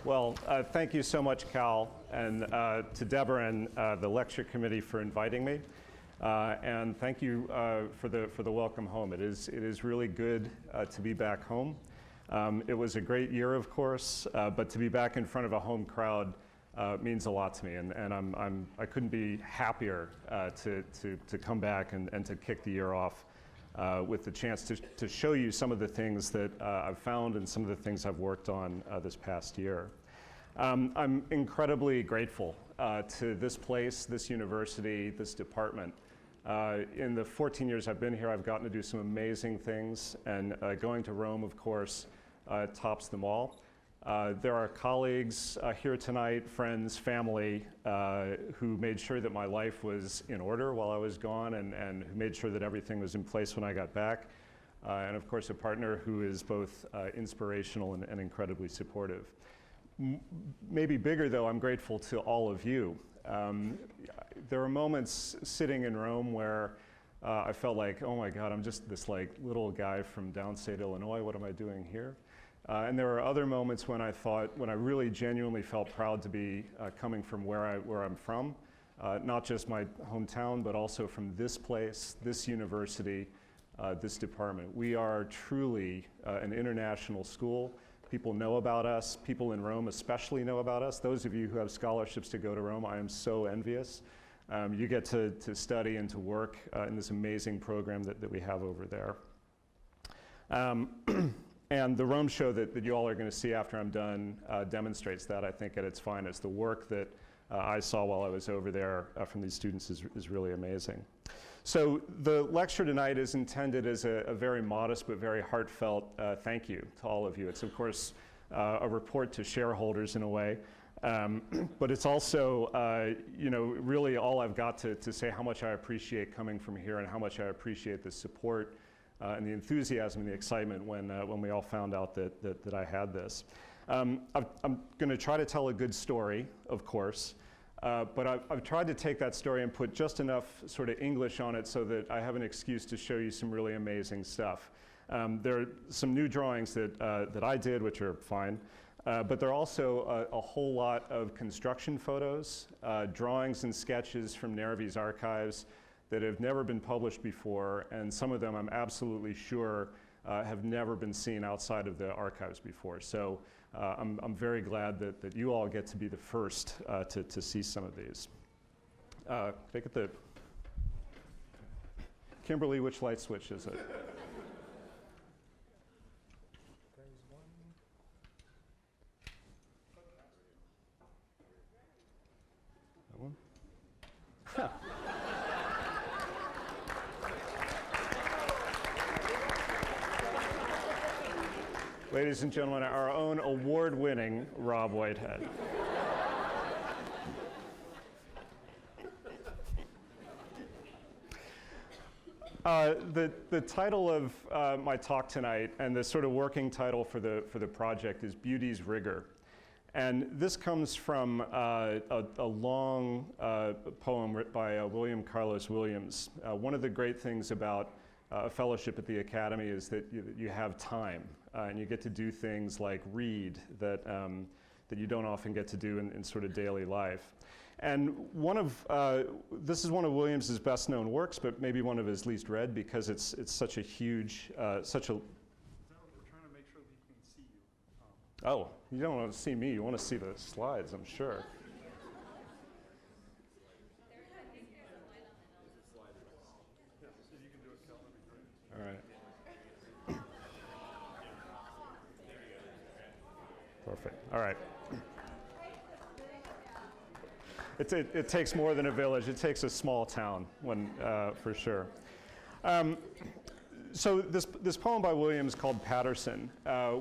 Well, thank you so much, Cal, and to Deborah and the lecture committee for inviting me. And thank you for the welcome home. It is really good to be back home. It was a great year, of course, but to be back in front of a home crowd means a lot to me, and I couldn't be happier to come back and to kick the year off with the chance to show you some of the things that I've found and some of the things I've worked on this past year. I'm incredibly grateful to this place, this university, this department. In the 14 years I've been here, I've gotten to do some amazing things, and going to Rome, of course, tops them all. There are colleagues here tonight, friends, family, who made sure that my life was in order while I was gone, and who made sure that everything was in place when I got back. And of course, a partner who is both inspirational and incredibly supportive. Maybe bigger, though, I'm grateful to all of you. There were moments sitting in Rome where I felt like, oh my God, I'm just this little guy from downstate Illinois. What am I doing here? And there were other moments when I really genuinely felt proud to be coming from where I'm from, not just my hometown, but also from this place, this university, this department. We are truly an international school. People know about us. People in Rome especially know about us. Those of you who have scholarships to go to Rome, I am so envious. You get to study and to work in this amazing program that we have over there. And the Rome show that you all are going to see after I'm done demonstrates that, I think, at its finest. The work that I saw while I was over there from these students is really amazing. So the lecture tonight is intended as a very modest but very heartfelt thank you to all of you. It's, of course, a report to shareholders in a way. But it's also, really all I've got to say how much I appreciate coming from here and how much I appreciate the support and the enthusiasm and the excitement when we all found out that I had this. I'm going to try to tell a good story, of course, but I've tried to take that story and put just enough sort of English on it so that I have an excuse to show you some really amazing stuff. There are some new drawings that I did, which are fine, but there are also a whole lot of construction photos, drawings and sketches from Nervi's archives that have never been published before, and some of them I'm absolutely sure have never been seen outside of the archives before. So I'm very glad that you all get to be the first to see some of these. Can I get the, Kimberly, which light switch is it? That one? Ladies and gentlemen, our own award-winning Rob Whitehead. The title of my talk tonight, and the sort of working title for the project, is Beauty's Rigor. And this comes from a long poem written by William Carlos Williams. One of the great things about a fellowship at the Academy is that you have time, and you get to do things like read that you don't often get to do in sort of daily life. And this is one of Williams's best known works, but maybe one of his least read because it's such a huge, We're trying to make sure that he can see you. Oh, you don't want to see me, you want to see the slides, I'm sure. All right. Perfect. All right. It takes more than a village. It takes a small town, for sure. So this poem by Williams called Patterson,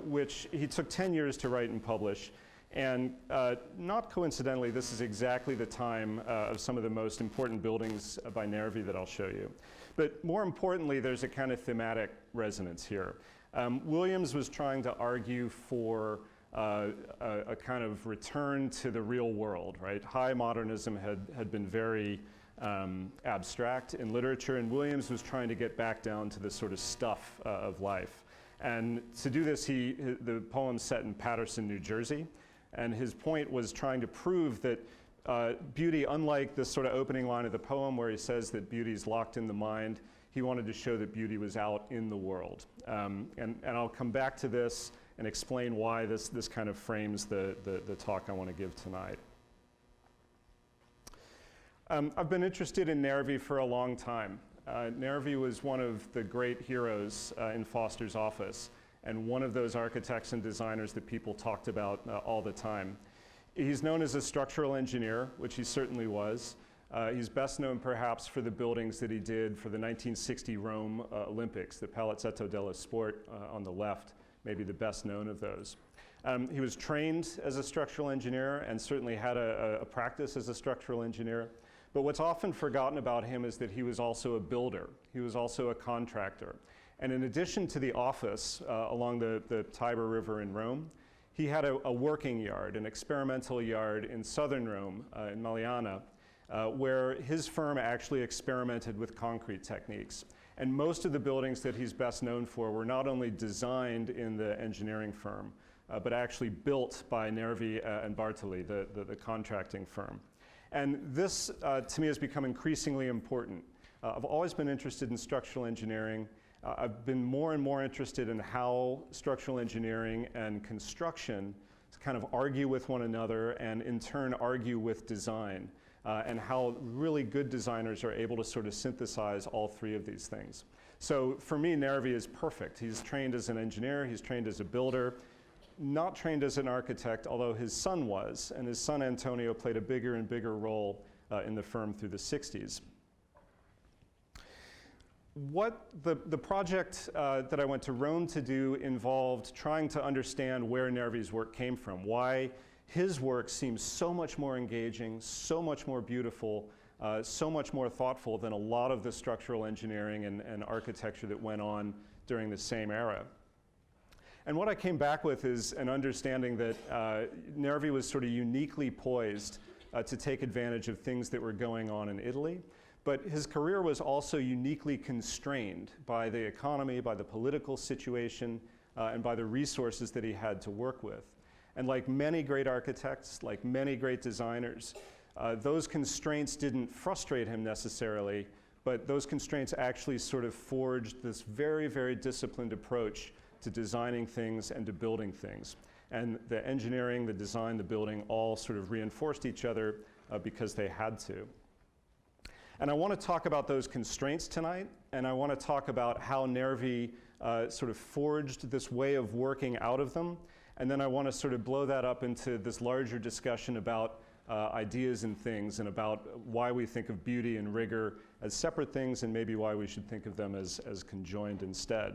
which he took 10 years to write and publish. And not coincidentally, this is exactly the time of some of the most important buildings by Nervi that I'll show you. But more importantly, there's a kind of thematic resonance here. Williams was trying to argue for a kind of return to the real world, right? High modernism had been very abstract in literature, and Williams was trying to get back down to the sort of stuff of life. And to do this, the poem's set in Paterson, New Jersey. And his point was trying to prove that beauty, unlike this sort of opening line of the poem where he says that beauty is locked in the mind, he wanted to show that beauty was out in the world. And I'll come back to this and explain why this kind of frames the talk I want to give tonight. I've been interested in Nervi for a long time. Nervi was one of the great heroes in Foster's office, and one of those architects and designers that people talked about all the time. He's known as a structural engineer, which he certainly was. He's best known perhaps for the buildings that he did for the 1960 Rome Olympics, the Palazzetto dello Sport on the left, maybe the best known of those. He was trained as a structural engineer and certainly had a practice as a structural engineer. But what's often forgotten about him is that he was also a builder. He was also a contractor. And in addition to the office along the Tiber River in Rome, he had a working yard, an experimental yard in southern Rome, in Maliana, where his firm actually experimented with concrete techniques. And most of the buildings that he's best known for were not only designed in the engineering firm, but actually built by Nervi and Bartoli, the contracting firm. And this, to me, has become increasingly important. I've always been interested in structural engineering. I've been more and more interested in how structural engineering and construction kind of argue with one another and in turn argue with design, and how really good designers are able to sort of synthesize all three of these things. So for me, Nervi is perfect. He's trained as an engineer, he's trained as a builder, not trained as an architect, although his son was, and his son Antonio played a bigger and bigger role in the firm through the 60s. What the project that I went to Rome to do involved trying to understand where Nervi's work came from, why his work seems so much more engaging, so much more beautiful, so much more thoughtful than a lot of the structural engineering and architecture that went on during the same era. And what I came back with is an understanding that Nervi was sort of uniquely poised to take advantage of things that were going on in Italy. But his career was also uniquely constrained by the economy, by the political situation, and by the resources that he had to work with. And like many great architects, like many great designers, those constraints didn't frustrate him necessarily, but those constraints actually sort of forged this very, very disciplined approach to designing things and to building things. And the engineering, the design, the building all sort of reinforced each other because they had to. And I want to talk about those constraints tonight, and I want to talk about how Nervi sort of forged this way of working out of them, and then I want to sort of blow that up into this larger discussion about ideas and things, and about why we think of beauty and rigor as separate things, and maybe why we should think of them as conjoined instead.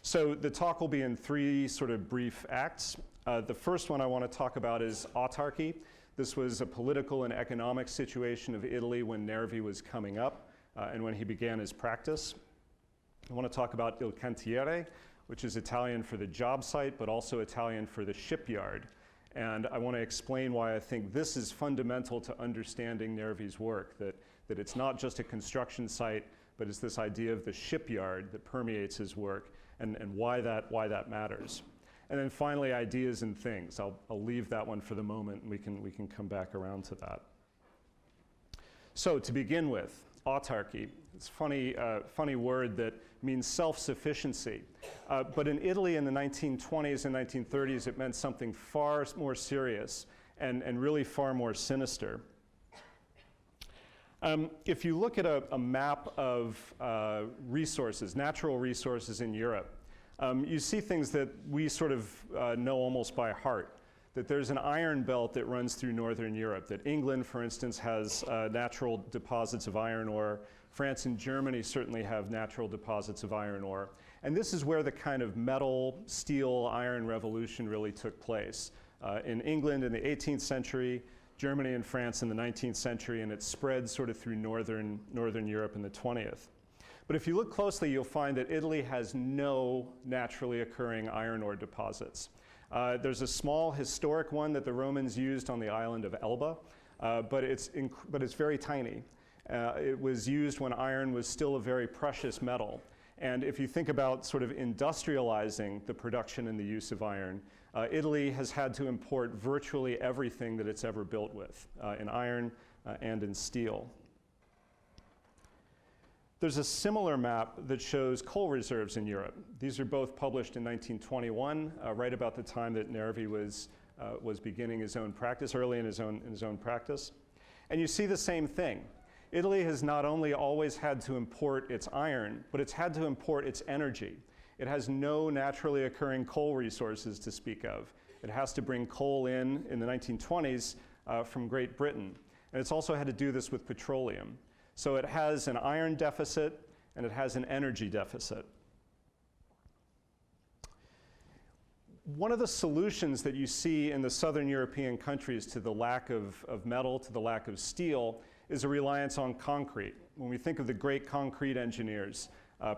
So the talk will be in three sort of brief acts. The first one I want to talk about is autarchy. This was a political and economic situation of Italy when Nervi was coming up and when he began his practice. I want to talk about il cantiere, which is Italian for the job site, but also Italian for the shipyard. And I want to explain why I think this is fundamental to understanding Nervi's work, that it's not just a construction site, but it's this idea of the shipyard that permeates his work, and why that matters. And then finally, ideas and things. I'll leave that one for the moment, and we can come back around to that. So to begin with, autarchy. It's a funny word that means self-sufficiency. But in Italy in the 1920s and 1930s, it meant something far more serious and really far more sinister. If you look at a map of resources, natural resources in Europe, you see things that we sort of know almost by heart. That there's an iron belt that runs through northern Europe, that England, for instance, has natural deposits of iron ore. France and Germany certainly have natural deposits of iron ore. And this is where the kind of metal, steel, iron revolution really took place. In England in the 18th century, Germany and France in the 19th century, and it spread sort of through northern Europe in the 20th. But if you look closely, you'll find that Italy has no naturally occurring iron ore deposits. There's a small historic one that the Romans used on the island of Elba, but it's very tiny. It was used when iron was still a very precious metal. And if you think about sort of industrializing the production and the use of iron, Italy has had to import virtually everything that it's ever built with, in iron and in steel. There's a similar map that shows coal reserves in Europe. These are both published in 1921, right about the time that Nervi was beginning his own practice, early in his own practice. And you see the same thing. Italy has not only always had to import its iron, but it's had to import its energy. It has no naturally occurring coal resources to speak of. It has to bring coal in the 1920s from Great Britain. And it's also had to do this with petroleum. So it has an iron deficit and it has an energy deficit. One of the solutions that you see in the southern European countries to the lack of metal, to the lack of steel, is a reliance on concrete. When we think of the great concrete engineers,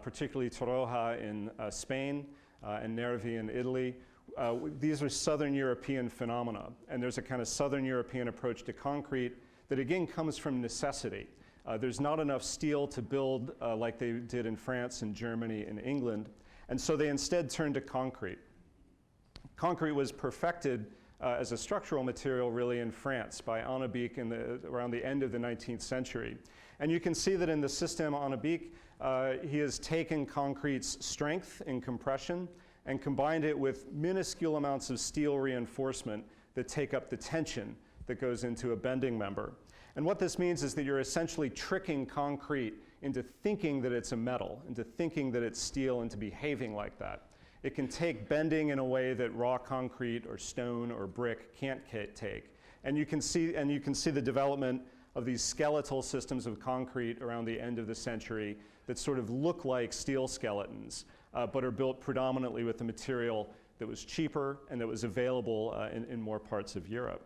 particularly Torroja in Spain and Nervi in Italy, these are southern European phenomena. And there's a kind of southern European approach to concrete that again comes from necessity. There's not enough steel to build like they did in France and Germany and England, and so they instead turned to concrete. Concrete was perfected as a structural material really in France by Anabic around the end of the 19th century. And you can see that in the Système Anabic, he has taken concrete's strength in compression and combined it with minuscule amounts of steel reinforcement that take up the tension that goes into a bending member. And what this means is that you're essentially tricking concrete into thinking that it's a metal, into thinking that it's steel, into behaving like that. It can take bending in a way that raw concrete or stone or brick can't take. And you can see the development of these skeletal systems of concrete around the end of the century that sort of look like steel skeletons, but are built predominantly with the material that was cheaper and that was available in more parts of Europe.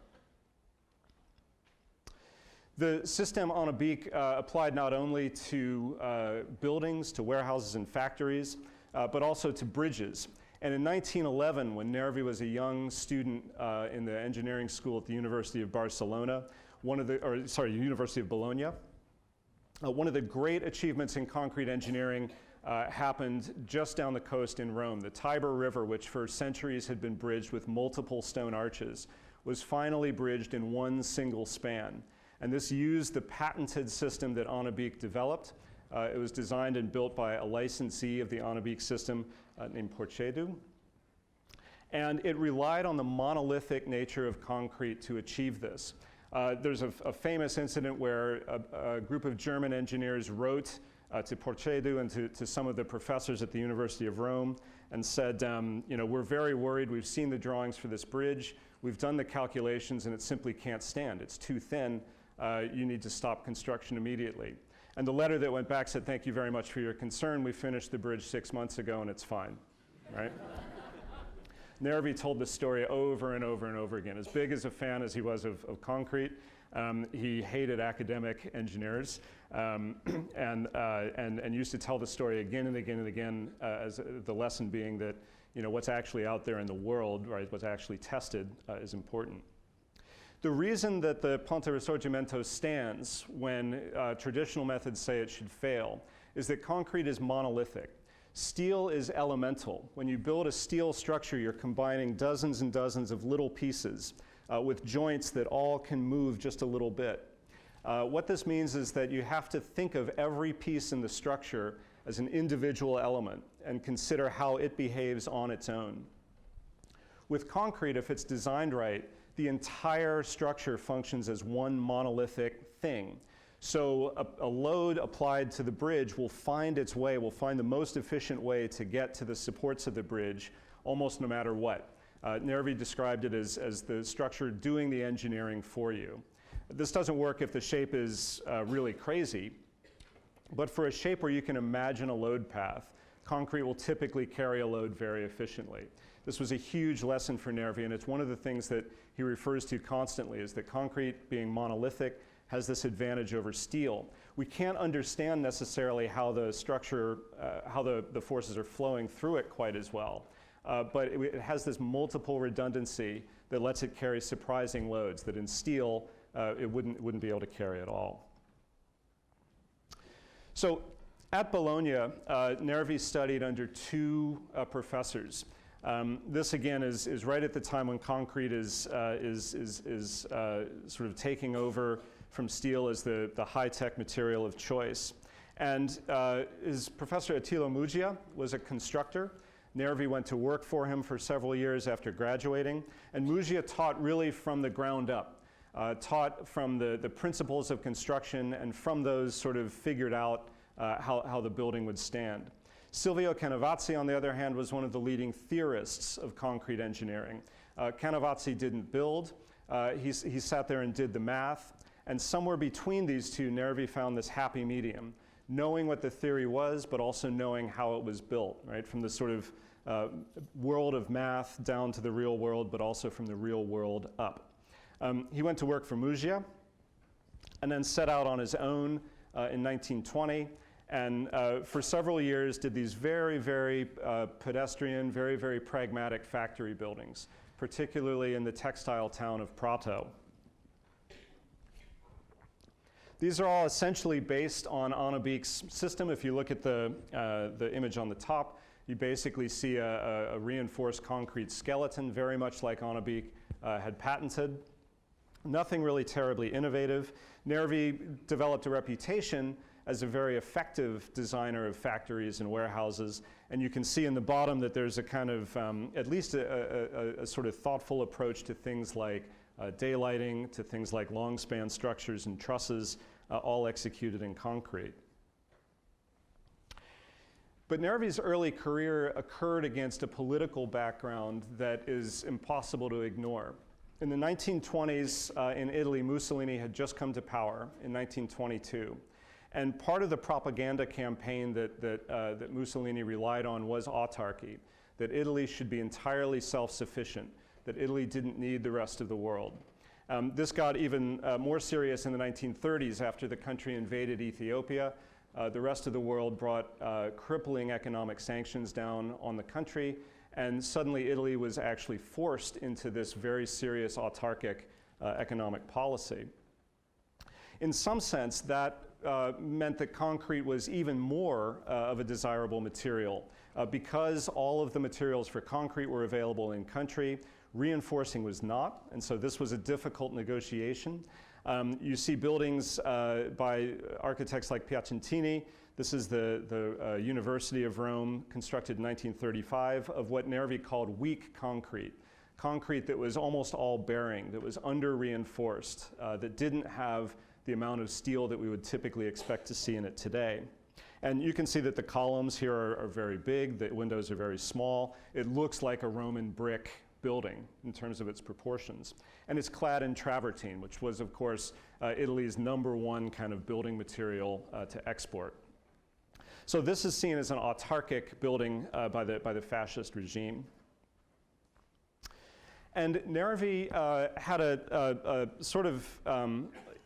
The Système Anabic applied not only to buildings, to warehouses and factories, but also to bridges. And in 1911, when Nervi was a young student in the engineering school at the University of Barcelona, University of Bologna, one of the great achievements in concrete engineering happened just down the coast in Rome. The Tiber River, which for centuries had been bridged with multiple stone arches, was finally bridged in one single span. And this used the patented system that Anabic developed. It was designed and built by a licensee of the Anabic system named Porcedu. And it relied on the monolithic nature of concrete to achieve this. There's a famous incident where a group of German engineers wrote to Porcedu and to some of the professors at the University of Rome and said, we're very worried. We've seen the drawings for this bridge. We've done the calculations and it simply can't stand. It's too thin. You need to stop construction immediately. And the letter that went back said, thank you very much for your concern. We finished the bridge 6 months ago and it's fine, right? Nervi told this story over and over and over again. As big as a fan as he was of concrete, he hated academic engineers and used to tell the story again and again and again as the lesson being that what's actually out there in the world, right, what's actually tested is important. The reason that the Ponte Risorgimento stands when traditional methods say it should fail is that concrete is monolithic. Steel is elemental. When you build a steel structure, you're combining dozens and dozens of little pieces with joints that all can move just a little bit. What this means is that you have to think of every piece in the structure as an individual element and consider how it behaves on its own. With concrete, if it's designed right, the entire structure functions as one monolithic thing. So a load applied to the bridge will find its way, will find the most efficient way to get to the supports of the bridge almost no matter what. Nervi described it as the structure doing the engineering for you. This doesn't work if the shape is really crazy, but for a shape where you can imagine a load path, concrete will typically carry a load very efficiently. This was a huge lesson for Nervi, and it's one of the things that he refers to constantly, is that concrete, being monolithic, has this advantage over steel. We can't understand necessarily how the structure, how the forces are flowing through it quite as well. But it has this multiple redundancy that lets it carry surprising loads that in steel it wouldn't be able to carry at all. So At Bologna, Nervi studied under two professors. This again is right at the time when concrete is sort of taking over from steel as the high-tech material of choice. And his professor Attilo Muggia was a constructor. Nervi went to work for him for several years after graduating. And Muggia taught really from the ground up, taught from the principles of construction, and from those sort of figured out how the building would stand. Silvio Canavazzi, on the other hand, was one of the leading theorists of concrete engineering. Canavazzi didn't build. He sat there and did the math. And somewhere between these two, Nervi found this happy medium, knowing what the theory was, but also knowing how it was built, right? From the sort of world of math down to the real world, but also from the real world up. He went to work for Muggia and then set out on his own in 1920. And for several years did these very, very pedestrian, very, very pragmatic factory buildings, particularly in the textile town of Prato. These are all essentially based on Annebeek's system. If you look at the image on the top, you basically see a reinforced concrete skeleton, very much like Annebeek had patented. Nothing really terribly innovative. Nervi developed a reputation as a very effective designer of factories and warehouses. And you can see in the bottom that there's a kind of, at least a sort of thoughtful approach to things like daylighting, to things like long span structures and trusses, all executed in concrete. But Nervi's early career occurred against a political background that is impossible to ignore. In the 1920s in Italy, Mussolini had just come to power in 1922. And part of the propaganda campaign that Mussolini relied on was autarchy, that Italy should be entirely self-sufficient, that Italy didn't need the rest of the world. This got even more serious in the 1930s after the country invaded Ethiopia. The rest of the world brought crippling economic sanctions down on the country, and suddenly Italy was actually forced into this very serious autarkic economic policy. In some sense, that meant that concrete was even more of a desirable material. Because all of the materials for concrete were available in country, reinforcing was not, and so this was a difficult negotiation. You see buildings by architects like Piacentini. This is the University of Rome, constructed in 1935, of what Nervi called weak concrete. Concrete that was almost all bearing, that was under-reinforced, that didn't have the amount of steel that we would typically expect to see in it today. And you can see that the columns here are very big, the windows are very small. It looks like a Roman brick building in terms of its proportions. And it's clad in travertine, which was, of course, Italy's #1 kind of building material to export. So this is seen as an autarkic building by the fascist regime. And Nervi had a sort of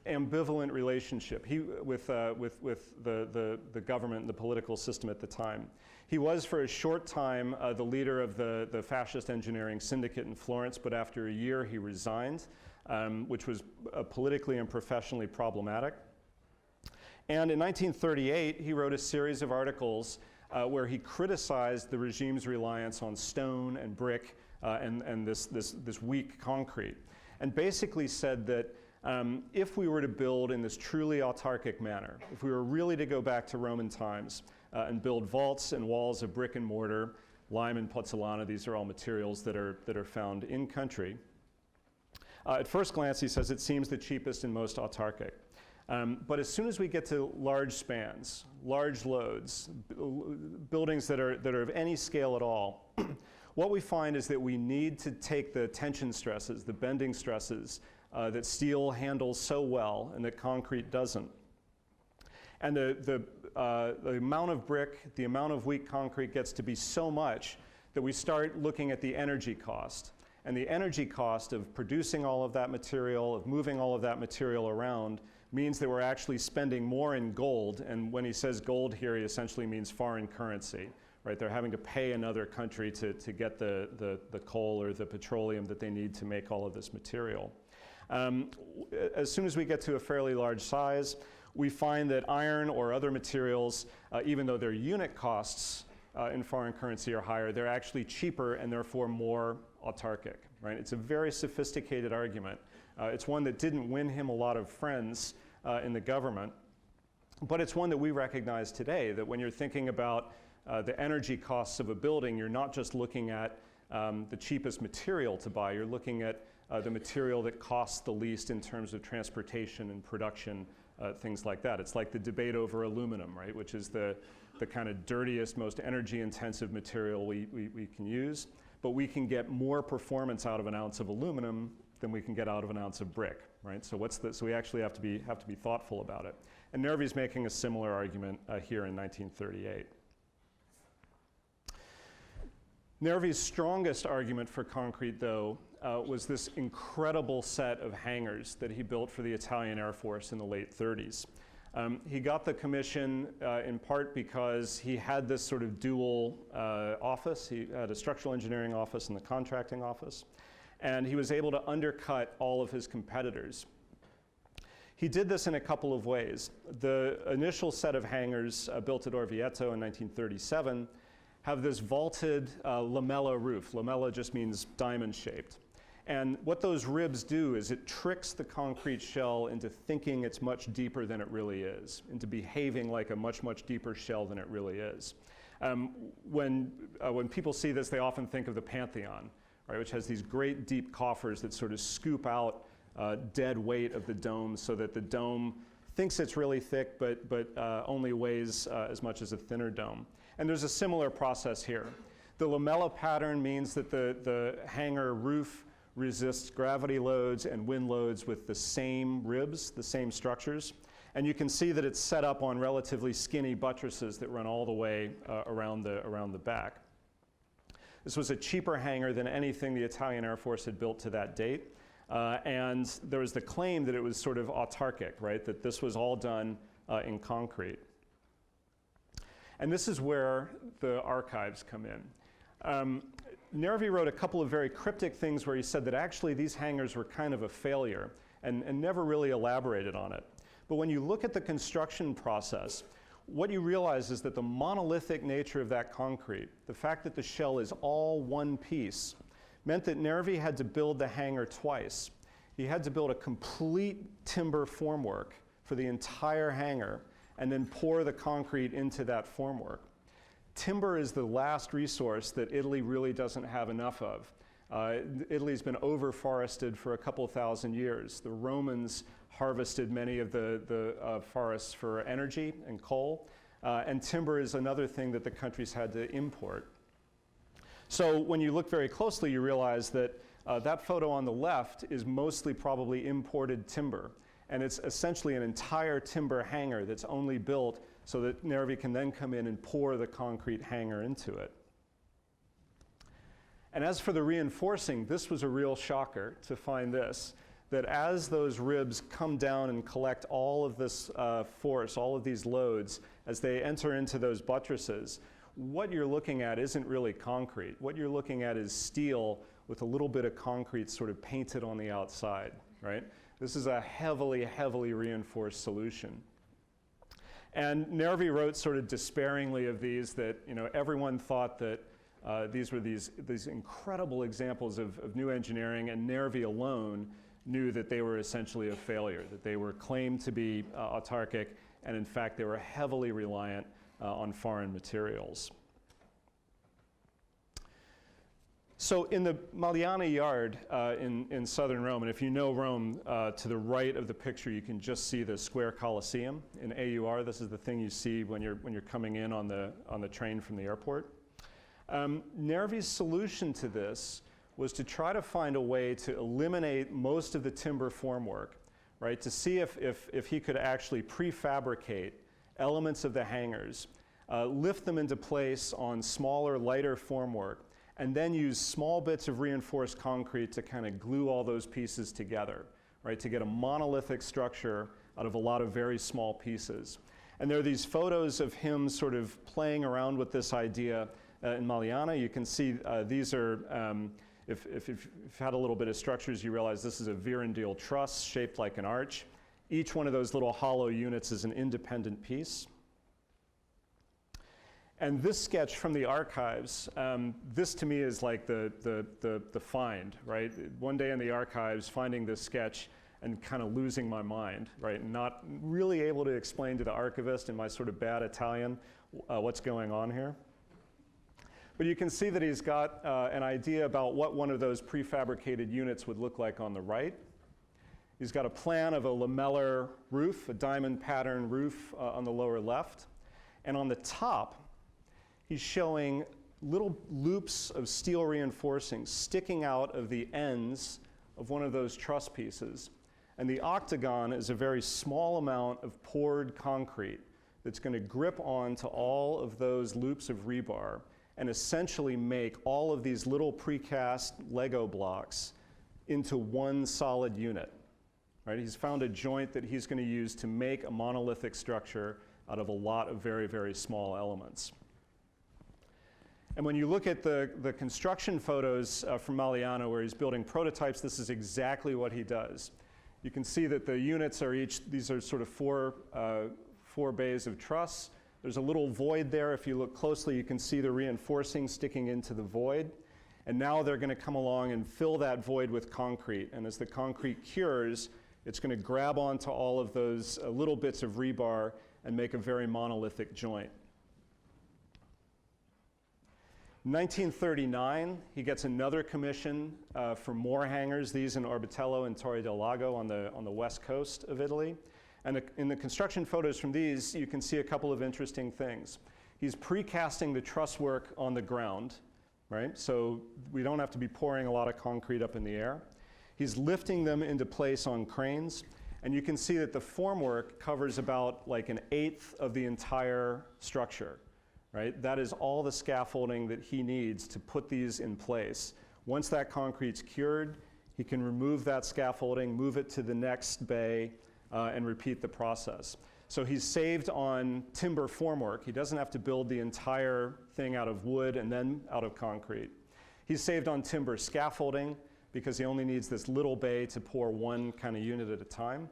ambivalent relationship with the government and the political system at the time. He was for a short time the leader of the fascist engineering syndicate in Florence, but after a year he resigned, which was politically and professionally problematic. And in 1938 he wrote a series of articles where he criticized the regime's reliance on stone and brick and this weak concrete, and basically said that if we were to build in this truly autarkic manner, if we were really to go back to Roman times and build vaults and walls of brick and mortar, lime and pozzolana, these are all materials that are found in country. At first glance, he says it seems the cheapest and most autarkic. But as soon as we get to large spans, large loads, buildings that are of any scale at all, what we find is that we need to take the tension stresses, the bending stresses, that steel handles so well and that concrete doesn't. And the amount of brick, the amount of weak concrete gets to be so much that we start looking at the energy cost. And the energy cost of producing all of that material, of moving all of that material around, means that we're actually spending more in gold. And when he says gold here, he essentially means foreign currency. Right? They're having to pay another country to get the coal or the petroleum that they need to make all of this material. As soon as we get to a fairly large size, we find that iron or other materials, even though their unit costs in foreign currency are higher, they're actually cheaper and therefore more autarkic, right? It's a very sophisticated argument. It's one that didn't win him a lot of friends in the government, but it's one that we recognize today, that when you're thinking about the energy costs of a building, you're not just looking at the cheapest material to buy, you're looking at the material that costs the least in terms of transportation and production, things like that. It's like the debate over aluminum, right, which is the kind of dirtiest, most energy-intensive material we can use, but we can get more performance out of an ounce of aluminum than we can get out of an ounce of brick, right? So so we actually have to be thoughtful about it. And Nervi's making a similar argument here in 1938. Nervi's strongest argument for concrete, though, was this incredible set of hangars that he built for the Italian Air Force in the late 30s. He got the commission in part because he had this sort of dual office. He had a structural engineering office and the contracting office, and he was able to undercut all of his competitors. He did this in a couple of ways. The initial set of hangars built at Orvieto in 1937 have this vaulted lamella roof. Lamella just means diamond-shaped. And what those ribs do is it tricks the concrete shell into thinking it's much deeper than it really is, into behaving like a much, much deeper shell than it really is. When people see this, they often think of the Pantheon, right, which has these great deep coffers that sort of scoop out dead weight of the dome so that the dome thinks it's really thick, but only weighs as much as a thinner dome. And there's a similar process here. The lamella pattern means that the hangar roof resists gravity loads and wind loads with the same ribs, the same structures. And you can see that it's set up on relatively skinny buttresses that run all the way around the back. This was a cheaper hangar than anything the Italian Air Force had built to that date. And there was the claim that it was sort of autarkic, right? That this was all done in concrete. And this is where the archives come in. Nervi wrote a couple of very cryptic things where he said that actually these hangars were kind of a failure and never really elaborated on it. But when you look at the construction process, what you realize is that the monolithic nature of that concrete, the fact that the shell is all one piece, meant that Nervi had to build the hangar twice. He had to build a complete timber formwork for the entire hangar and then pour the concrete into that formwork. Timber is the last resource that Italy really doesn't have enough of. Italy's been over-forested for a couple thousand years. The Romans harvested many of the forests for energy and coal, and timber is another thing that the countries had to import. So when you look very closely, you realize that that photo on the left is mostly probably imported timber. And it's essentially an entire timber hangar that's only built so that Nervi can then come in and pour the concrete hangar into it. And as for the reinforcing, this was a real shocker to find this, that as those ribs come down and collect all of this force, all of these loads, as they enter into those buttresses, what you're looking at isn't really concrete. What you're looking at is steel with a little bit of concrete sort of painted on the outside, right? This is a heavily, heavily reinforced solution. And Nervi wrote sort of despairingly of these that, you know, everyone thought that these were these incredible examples of new engineering, and Nervi alone knew that they were essentially a failure, that they were claimed to be autarkic, and in fact they were heavily reliant on foreign materials. So in the Magliana yard in southern Rome, and if you know Rome, to the right of the picture you can just see the square Colosseum in AUR. This is the thing you see when you're coming in on the train from the airport. Nervi's solution to this was to try to find a way to eliminate most of the timber formwork, right? To see if he could actually prefabricate elements of the hangars, lift them into place on smaller, lighter formwork, and then use small bits of reinforced concrete to kind of glue all those pieces together, right? To get a monolithic structure out of a lot of very small pieces. And there are these photos of him sort of playing around with this idea in Magliana. You can see these are, if you've had a little bit of structures, you realize this is a Virendale truss shaped like an arch. Each one of those little hollow units is an independent piece. And this sketch from the archives, this to me is like the find, right? One day in the archives, finding this sketch and kind of losing my mind, right? And not really able to explain to the archivist in my sort of bad Italian what's going on here. But you can see that he's got an idea about what one of those prefabricated units would look like on the right. He's got a plan of a lamellar roof, a diamond pattern roof on the lower left. And on the top, he's showing little loops of steel reinforcing sticking out of the ends of one of those truss pieces. And the octagon is a very small amount of poured concrete that's going to grip onto all of those loops of rebar and essentially make all of these little precast Lego blocks into one solid unit. Right? He's found a joint that he's going to use to make a monolithic structure out of a lot of very, very small elements. And when you look at the construction photos from Maliano where he's building prototypes, this is exactly what he does. You can see that the units are these are sort of four bays of truss. There's a little void there. If you look closely, you can see the reinforcing sticking into the void. And now they're going to come along and fill that void with concrete. And as the concrete cures, it's going to grab onto all of those little bits of rebar and make a very monolithic joint. In 1939, he gets another commission for more hangars, these in Orbitello and Torre del Lago on the west coast of Italy. And in the construction photos from these, you can see a couple of interesting things. He's precasting the truss work on the ground, right? So we don't have to be pouring a lot of concrete up in the air. He's lifting them into place on cranes. And you can see that the formwork covers about like 1/8 of the entire structure. Right? That is all the scaffolding that he needs to put these in place. Once that concrete's cured, he can remove that scaffolding, move it to the next bay, and repeat the process. So he's saved on timber formwork. He doesn't have to build the entire thing out of wood and then out of concrete. He's saved on timber scaffolding because he only needs this little bay to pour one kind of unit at a time.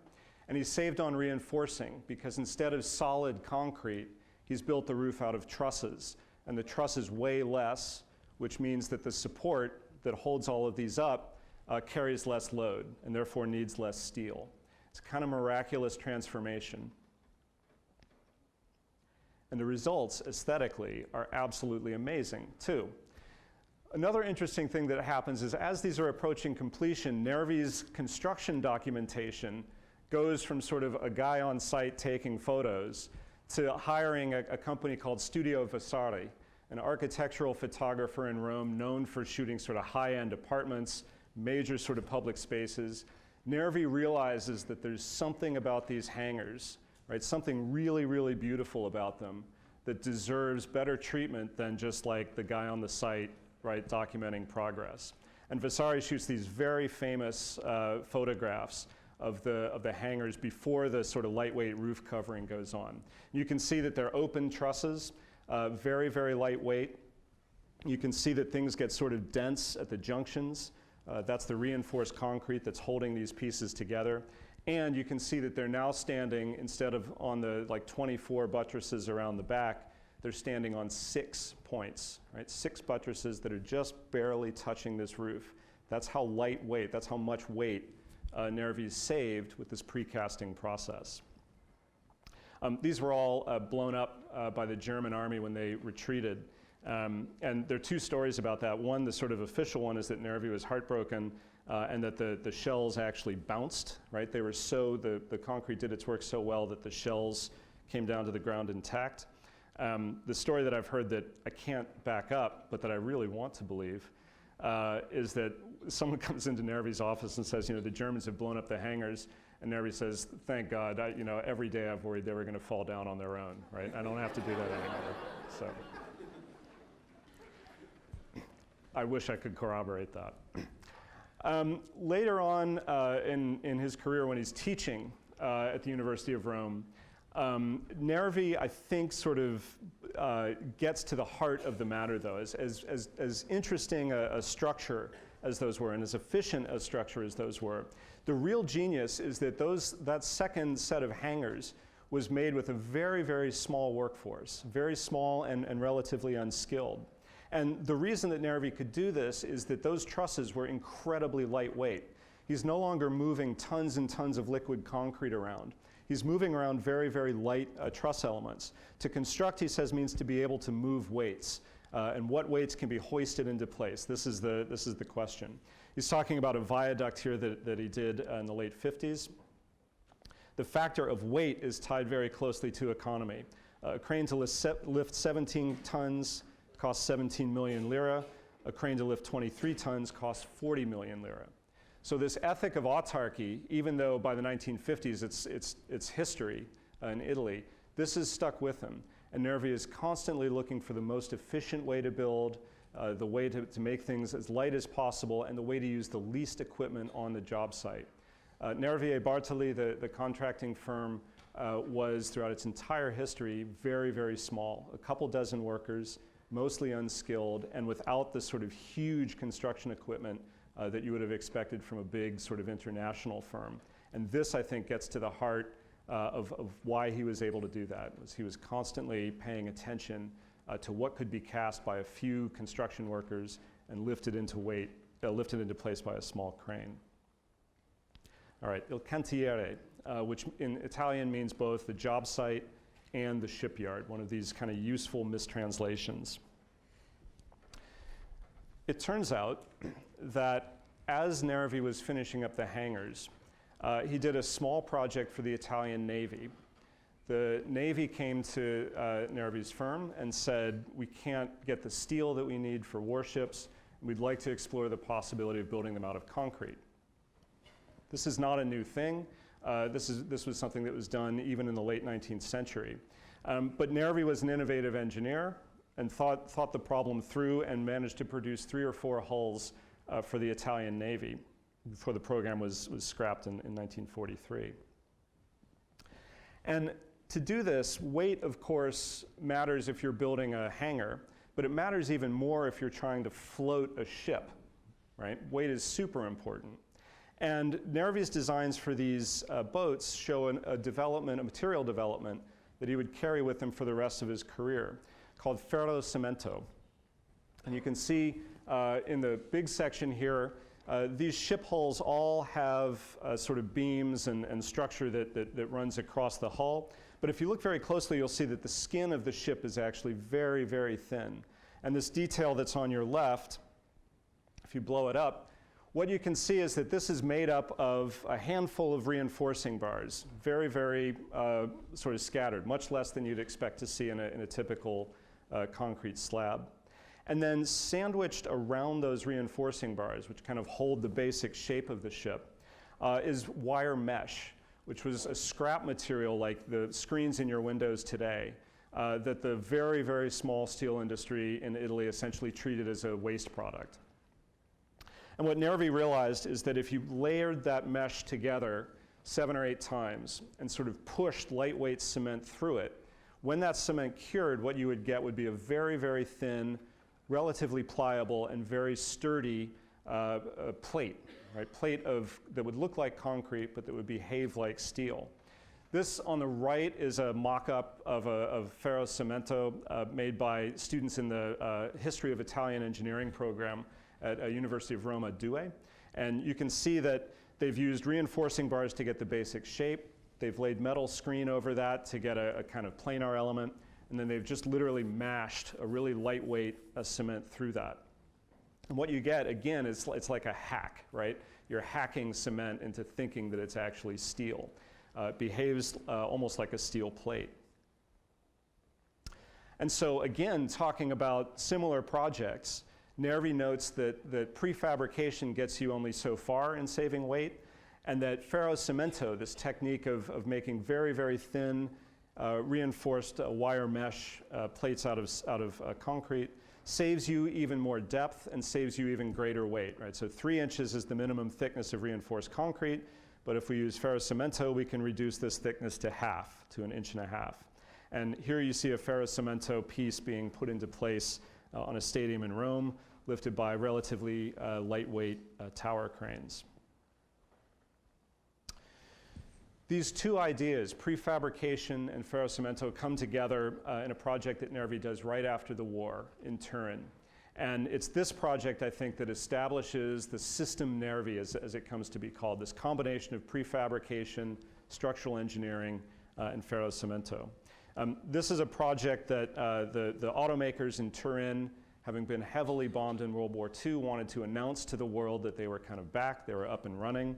And he's saved on reinforcing because instead of solid concrete, he's built the roof out of trusses, and the trusses weigh less, which means that the support that holds all of these up carries less load, and therefore needs less steel. It's a kind of miraculous transformation. And the results, aesthetically, are absolutely amazing, too. Another interesting thing that happens is as these are approaching completion, Nervi's construction documentation goes from sort of a guy on site taking photos to hiring a company called Studio Vasari, an architectural photographer in Rome known for shooting sort of high-end apartments, major sort of public spaces. Nervi realizes that there's something about these hangars, right? Something really, really beautiful about them that deserves better treatment than just like the guy on the site, right, documenting progress. And Vasari shoots these very famous photographs of the hangars before the sort of lightweight roof covering goes on. You can see that they're open trusses, very, very lightweight. You can see that things get sort of dense at the junctions. That's the reinforced concrete that's holding these pieces together. And you can see that they're now standing, instead of on the like 24 buttresses around the back, they're standing on 6 points, right? 6 buttresses that are just barely touching this roof. That's how lightweight, that's how much weight Nervi's saved with this precasting process. These were all blown up by the German army when they retreated. And there are 2 stories about that. One, the sort of official one, is that Nervi was heartbroken and that the shells actually bounced, right? They were the concrete did its work so well that the shells came down to the ground intact. The story that I've heard that I can't back up, but that I really want to believe, is that someone comes into Nervi's office and says, the Germans have blown up the hangars, and Nervi says, thank God, every day I've worried they were going to fall down on their own, right? I don't have to do that anymore, so. I wish I could corroborate that. Later on in his career when he's teaching at the University of Rome, Nervi, I think, sort of gets to the heart of the matter, though. As interesting a structure as those were, and as efficient a structure as those were, the real genius is that that second set of hangars was made with a very, very small workforce, very small and relatively unskilled. And the reason that Nervi could do this is that those trusses were incredibly lightweight. He's no longer moving tons and tons of liquid concrete around. He's moving around very, very light truss elements. To construct, he says, means to be able to move weights. And what weights can be hoisted into place? This is the question. He's talking about a viaduct here that he did in the late 50s. The factor of weight is tied very closely to economy. A crane to lift 17 tons costs 17 million lira. A crane to lift 23 tons costs 40 million lira. So this ethic of autarchy, even though by the 1950s it's history in Italy, this has stuck with him. And Nervi is constantly looking for the most efficient way to build, the way to make things as light as possible, and the way to use the least equipment on the job site. Nervi e Bartoli, the contracting firm, was throughout its entire history very, very small. A couple dozen workers, mostly unskilled, and without the sort of huge construction equipment that you would have expected from a big sort of international firm. And this, I think, gets to the heart of why he was able to do that. He was constantly paying attention to what could be cast by a few construction workers and lifted into place by a small crane. All right, il cantiere, which in Italian means both the job site and the shipyard, one of these kind of useful mistranslations. It turns out that as Nervi was finishing up the hangars, he did a small project for the Italian Navy. The Navy came to Nervi's firm and said, we can't get the steel that we need for warships. We'd like to explore the possibility of building them out of concrete. This is not a new thing. This was something that was done even in the late 19th century. But Nervi was an innovative engineer and thought the problem through and managed to produce 3 or 4 hulls for the Italian Navy before the program was scrapped in 1943. And to do this, weight, of course, matters if you're building a hangar, but it matters even more if you're trying to float a ship, right? Weight is super important. And Nervi's designs for these boats show a material development that he would carry with him for the rest of his career, called ferrocemento. And you can see in the big section here, these ship hulls all have sort of beams and structure that runs across the hull. But if you look very closely, you'll see that the skin of the ship is actually very, very thin. And this detail that's on your left, if you blow it up, what you can see is that this is made up of a handful of reinforcing bars, very, very sort of scattered, much less than you'd expect to see in a typical concrete slab. And then sandwiched around those reinforcing bars, which kind of hold the basic shape of the ship, is wire mesh, which was a scrap material like the screens in your windows today, that the very, very small steel industry in Italy essentially treated as a waste product. And what Nervi realized is that if you layered that mesh together 7 or 8 times and sort of pushed lightweight cement through it, when that cement cured, what you would get would be a very, very thin, relatively pliable, and very sturdy plate, right? Plate that would look like concrete, but that would behave like steel. This on the right is a mock-up of ferrocemento made by students in the History of Italian Engineering program at University of Roma Due. And you can see that they've used reinforcing bars to get the basic shape. They've laid metal screen over that to get a kind of planar element. And then they've just literally mashed a really lightweight cement through that. And what you get, again, is it's like a hack, right? You're hacking cement into thinking that it's actually steel. It behaves almost like a steel plate. And so again, talking about similar projects, Nervi notes that prefabrication gets you only so far in saving weight, and that ferrocemento, this technique of making very, very thin, reinforced wire mesh plates out of concrete, saves you even more depth and saves you even greater weight, right? So 3 inches is the minimum thickness of reinforced concrete, but if we use ferrocemento, we can reduce this thickness to half, to 1.5 inches. And here you see a ferrocemento piece being put into place on a stadium in Rome, lifted by relatively lightweight tower cranes. These two ideas, prefabrication and ferrocemento, come together in a project that Nervi does right after the war in Turin. And it's this project, I think, that establishes the system Nervi, as it comes to be called, this combination of prefabrication, structural engineering, and ferrocemento. This is a project that the automakers in Turin, having been heavily bombed in World War II, wanted to announce to the world that they were kind of back, they were up and running.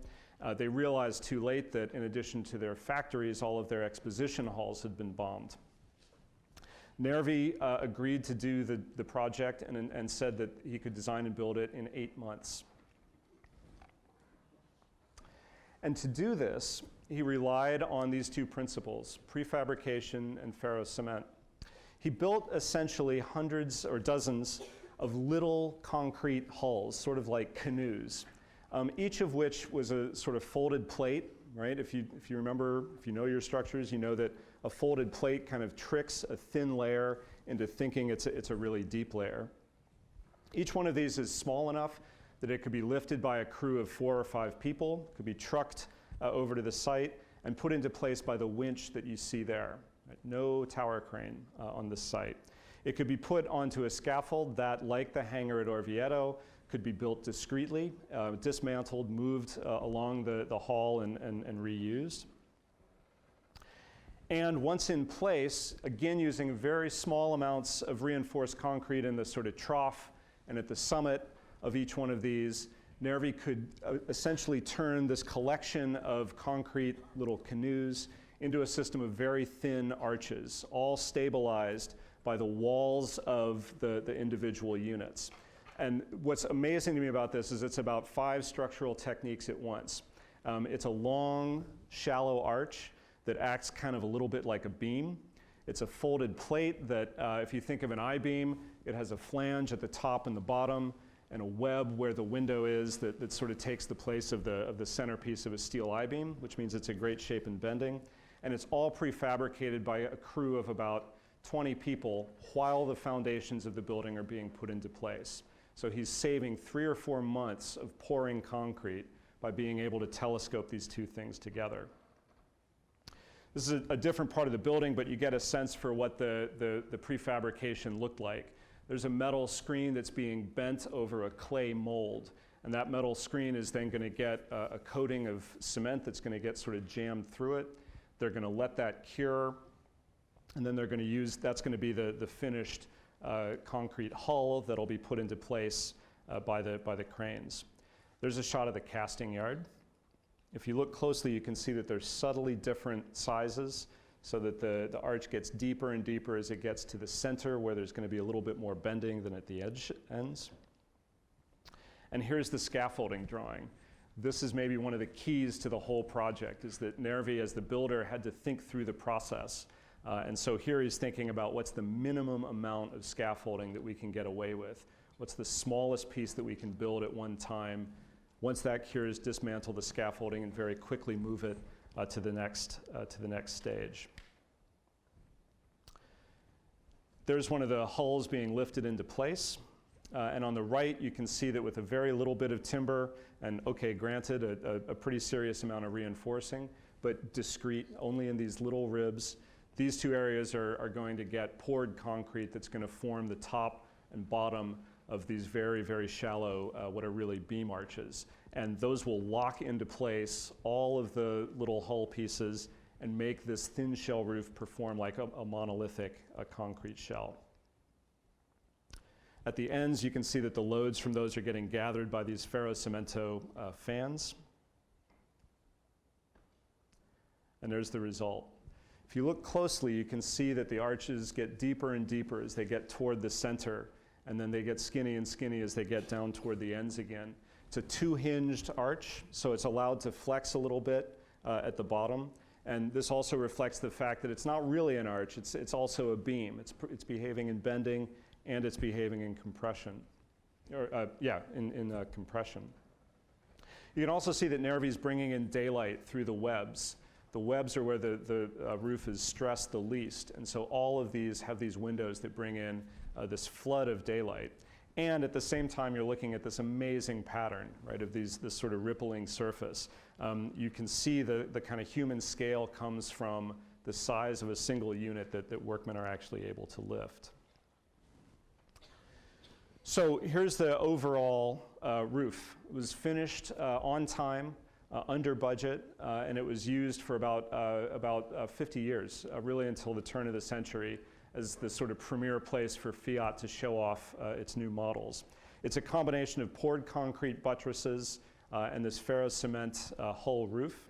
They realized too late that in addition to their factories, all of their exposition halls had been bombed. Nervi agreed to do the project and said that he could design and build it in 8 months. And to do this, he relied on these two principles, prefabrication and ferrocement. He built essentially hundreds or dozens of little concrete hulls, sort of like canoes, each of which was a sort of folded plate, right? If you remember, if you know your structures, you know that a folded plate kind of tricks a thin layer into thinking it's a really deep layer. Each one of these is small enough that it could be lifted by a crew of 4 or 5 people, could be trucked over to the site and put into place by the winch that you see there. Right? No tower crane on this site. It could be put onto a scaffold that, like the hangar at Orvieto, could be built discreetly, dismantled, moved along the hall and reused. And once in place, again using very small amounts of reinforced concrete in the sort of trough and at the summit of each one of these, Nervi could essentially turn this collection of concrete little canoes into a system of very thin arches, all stabilized by the walls of the individual units. And what's amazing to me about this is it's about 5 structural techniques at once. It's a long, shallow arch that acts kind of a little bit like a beam. It's a folded plate that, if you think of an I-beam, it has a flange at the top and the bottom, and a web where the window is that sort of takes the place of the centerpiece of a steel I-beam, which means it's a great shape and bending. And it's all prefabricated by a crew of about 20 people while the foundations of the building are being put into place. So he's saving 3 or 4 months of pouring concrete by being able to telescope these two things together. This is a different part of the building, but you get a sense for what the prefabrication looked like. There's a metal screen that's being bent over a clay mold, and that metal screen is then going to get a coating of cement that's going to get sort of jammed through it. They're going to let that cure, and then they're going to use, that's going to be the finished concrete hull that'll be put into place by the cranes. There's a shot of the casting yard. If you look closely, you can see that there's subtly different sizes so that the arch gets deeper and deeper as it gets to the center, where there's going to be a little bit more bending than at the edge ends. And here's the scaffolding drawing. This is maybe one of the keys to the whole project, is that Nervi, as the builder, had to think through the process. And so here he's thinking about what's the minimum amount of scaffolding that we can get away with. What's the smallest piece that we can build at one time? Once that cures, dismantle the scaffolding and very quickly move it to the next stage. There's one of the hulls being lifted into place. And on the right, you can see that with a very little bit of timber, and okay, granted, a pretty serious amount of reinforcing, but discrete, only in these little ribs. These two areas are going to get poured concrete that's going to form the top and bottom of these very, very shallow, what are really beam arches. And those will lock into place all of the little hull pieces and make this thin shell roof perform like a monolithic concrete shell. At the ends, you can see that the loads from those are getting gathered by these ferrocemento fans. And there's the result. If you look closely, you can see that the arches get deeper and deeper as they get toward the center, and then they get skinny and skinny as they get down toward the ends again. It's a 2-hinged arch, so it's allowed to flex a little bit at the bottom. And this also reflects the fact that it's not really an arch, it's also a beam. It's behaving in bending, and it's behaving in compression. Compression. You can also see that Nervi's bringing in daylight through the webs. The webs are where the roof is stressed the least. And so all of these have these windows that bring in this flood of daylight. And at the same time, you're looking at this amazing pattern, right, of this sort of rippling surface. You can see the kind of human scale comes from the size of a single unit that workmen are actually able to lift. So here's the overall roof. It was finished on time, under budget, and it was used for about 50 years, really until the turn of the century, as the sort of premier place for Fiat to show off its new models. It's a combination of poured concrete buttresses and this ferrocement hull roof.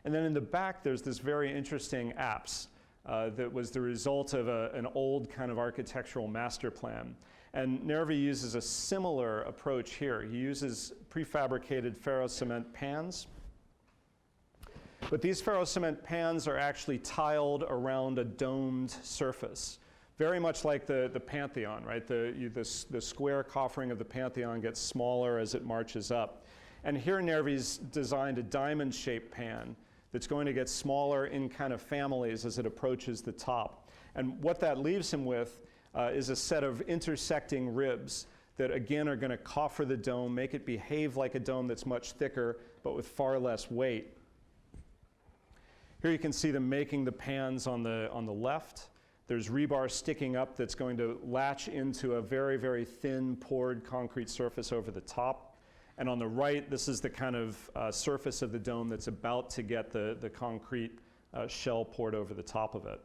And then in the back, there's this very interesting apse that was the result of an old kind of architectural master plan. And Nervi uses a similar approach here. He uses prefabricated ferrocement pans. But these ferrocement pans are actually tiled around a domed surface, very much like the Pantheon, right? The square coffering of the Pantheon gets smaller as it marches up. And here Nervi's designed a diamond-shaped pan that's going to get smaller in kind of families as it approaches the top. And what that leaves him with is a set of intersecting ribs that again are going to coffer the dome, make it behave like a dome that's much thicker, but with far less weight. Here you can see them making the pans on the left. There's rebar sticking up that's going to latch into a very, very thin poured concrete surface over the top. And on the right, this is the kind of surface of the dome that's about to get the concrete shell poured over the top of it.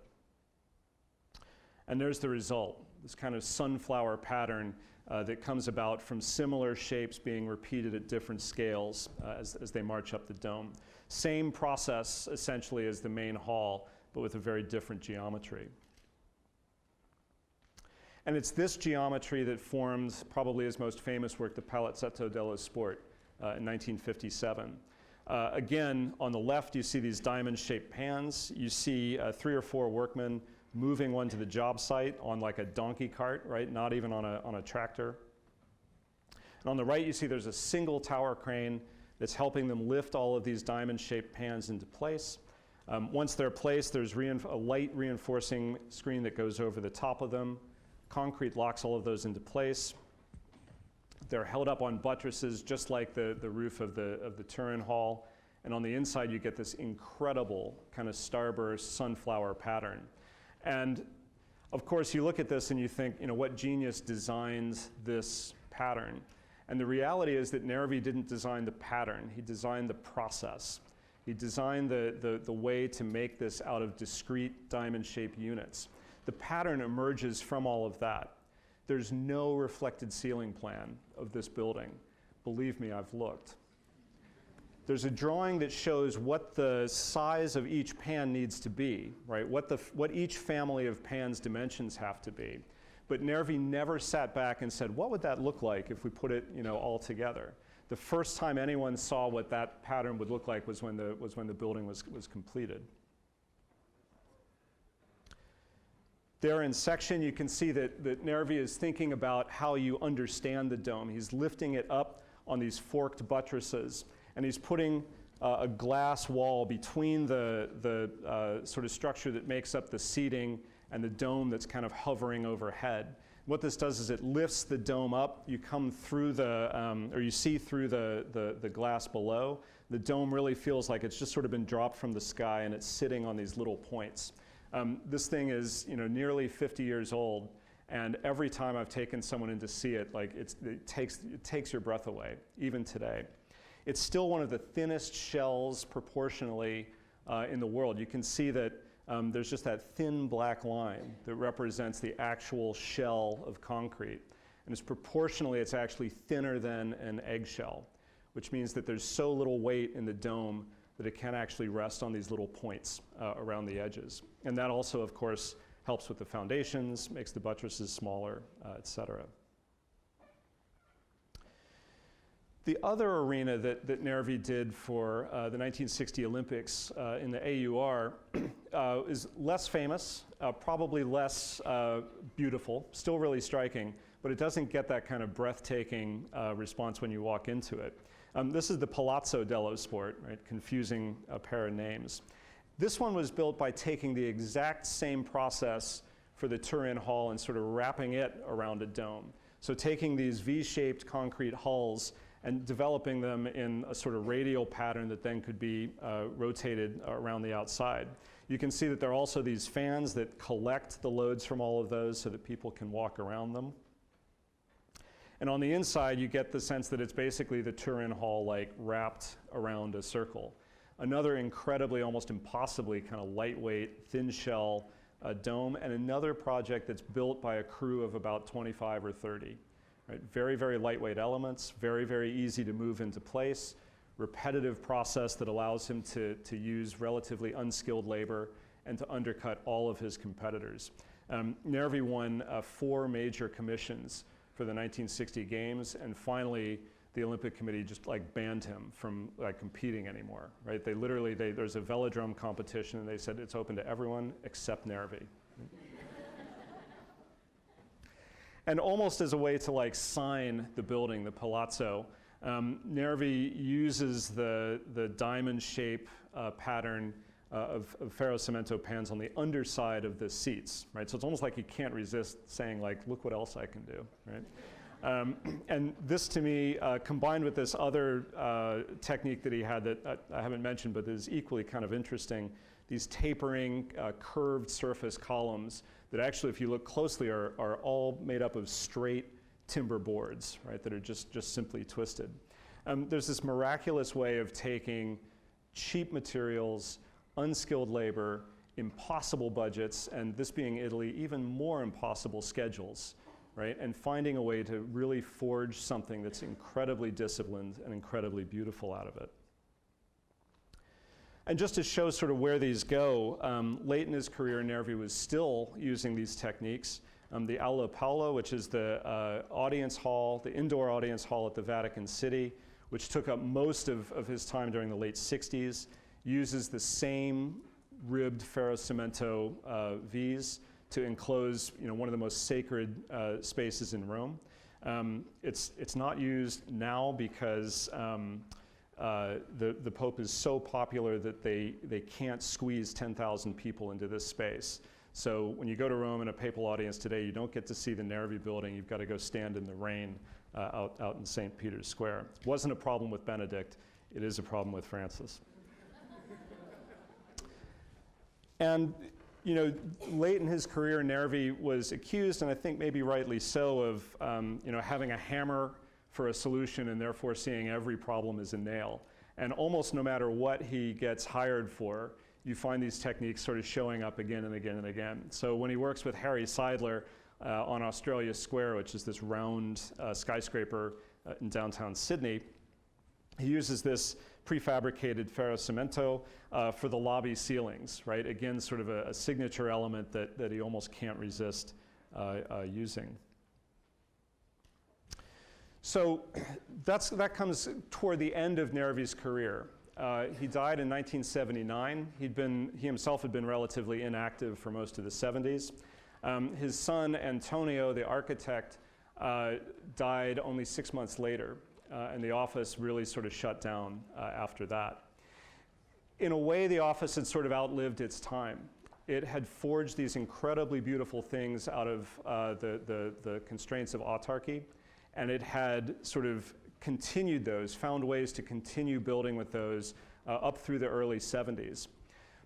And there's the result, this kind of sunflower pattern that comes about from similar shapes being repeated at different scales as they march up the dome. Same process, essentially, as the main hall, but with a very different geometry. And it's this geometry that formed probably his most famous work, the Palazzetto dello Sport, in 1957. Again, on the left, you see these diamond-shaped pans. You see 3 or 4 workmen moving one to the job site on like a donkey cart, right? Not even on a tractor. And on the right, you see there's a single tower crane that's helping them lift all of these diamond-shaped pans into place. Once they're placed, there's a light reinforcing screen that goes over the top of them. Concrete locks all of those into place. They're held up on buttresses, just like the roof of the Turin Hall. And on the inside, you get this incredible kind of starburst sunflower pattern. And of course, you look at this and you think, you know, what genius designs this pattern? And the reality is that Nervi didn't design the pattern, he designed the process. He designed the way to make this out of discrete diamond-shaped units. The pattern emerges from all of that. There's no reflected ceiling plan of this building. Believe me, I've looked. There's a drawing that shows what the size of each pan needs to be, right? What each family of pans dimensions have to be. But Nervi never sat back and said, what would that look like if we put it, you know, all together? The first time anyone saw what that pattern would look like was when the building was completed. There in section, you can see that Nervi is thinking about how you understand the dome. He's lifting it up on these forked buttresses, and he's putting a glass wall between the sort of structure that makes up the seating and the dome that's kind of hovering overhead. What this does is it lifts the dome up. You come through or you see through the glass below. The dome really feels like it's just sort of been dropped from the sky, and it's sitting on these little points. This thing is, you know, nearly 50 years old, and every time I've taken someone in to see it, like it takes your breath away, even today. It's still one of the thinnest shells proportionally in the world. You can see that there's just that thin black line that represents the actual shell of concrete. And it's actually thinner than an eggshell, which means that there's so little weight in the dome that it can actually rest on these little points around the edges. And that also, of course, helps with the foundations, makes the buttresses smaller, et cetera. The other arena that Nervi did for the 1960 Olympics in the AUR is less famous, probably less beautiful, still really striking, but it doesn't get that kind of breathtaking response when you walk into it. This is the Palazzo dello Sport, right? Confusing a pair of names. This one was built by taking the exact same process for the Turin Hall and sort of wrapping it around a dome. So taking these V-shaped concrete hulls and developing them in a sort of radial pattern that then could be rotated around the outside. You can see that there are also these fans that collect the loads from all of those so that people can walk around them. And on the inside, you get the sense that it's basically the Turin Hall like wrapped around a circle. Another incredibly, almost impossibly kind of lightweight, thin shell dome, and another project that's built by a crew of about 25 or 30. Right? Very, very lightweight elements, very, very easy to move into place, repetitive process that allows him to use relatively unskilled labor and to undercut all of his competitors. Nervi won 4 major commissions for the 1960 games, and finally the Olympic Committee just like banned him from like competing anymore, right? They literally, there's a velodrome competition and they said it's open to everyone except Nervi. And almost as a way to like sign the building, the Palazzo, Nervi uses the diamond shape pattern of ferrocemento pans on the underside of the seats, right? So it's almost like he can't resist saying like, look what else I can do, right? And this to me, combined with this other technique that he had that I haven't mentioned, but is equally kind of interesting, these tapering curved surface columns that actually, if you look closely, are all made up of straight timber boards, right, that are just simply twisted. There's this miraculous way of taking cheap materials, unskilled labor, impossible budgets, and this being Italy, even more impossible schedules, right, and finding a way to really forge something that's incredibly disciplined and incredibly beautiful out of it. And just to show sort of where these go, late in his career, Nervi was still using these techniques. The Aula Paola, which is the audience hall, the indoor audience hall at the Vatican City, which took up most of his time during the late 60s, uses the same ribbed ferrocemento Vs to enclose, one of the most sacred spaces in Rome. It's not used now because the Pope is so popular that they can't squeeze 10,000 people into this space. So when you go to Rome in a papal audience today, you don't get to see the Nervi building. You've got to go stand in the rain out in St. Peter's Square. It wasn't a problem with Benedict. It is a problem with Francis. And late in his career, Nervi was accused, and I think maybe rightly so, of having a hammer for a solution and therefore seeing every problem as a nail. And almost no matter what he gets hired for, you find these techniques sort of showing up again and again and again. So when he works with Harry Seidler on Australia Square, which is this round skyscraper in downtown Sydney, he uses this prefabricated ferrocemento for the lobby ceilings, right? Again, sort of a signature element that he almost can't resist using. So that comes toward the end of Nervi's career. He died in 1979. He himself had been relatively inactive for most of the 70s. His son, Antonio, the architect, died only 6 months later, and the office really sort of shut down after that. In a way, the office had sort of outlived its time. It had forged these incredibly beautiful things out of the constraints of autarchy, and it had sort of continued those, found ways to continue building with those up through the early 70s.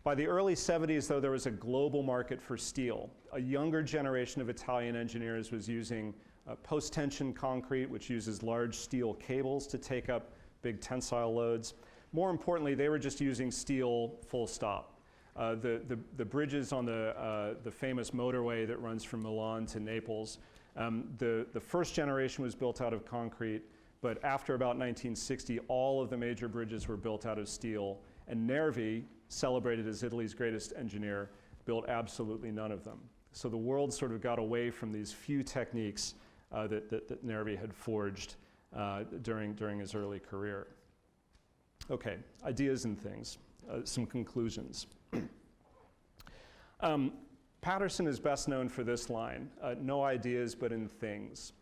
By the early 70s, though, there was a global market for steel. A younger generation of Italian engineers was using post-tension concrete, which uses large steel cables to take up big tensile loads. More importantly, they were just using steel full stop. The bridges on the famous motorway that runs from Milan to Naples, the first generation was built out of concrete, but after about 1960, all of the major bridges were built out of steel, and Nervi, celebrated as Italy's greatest engineer, built absolutely none of them. So the world sort of got away from these few techniques that Nervi had forged during his early career. Okay, ideas and things, some conclusions. Patterson is best known for this line, no ideas but in things.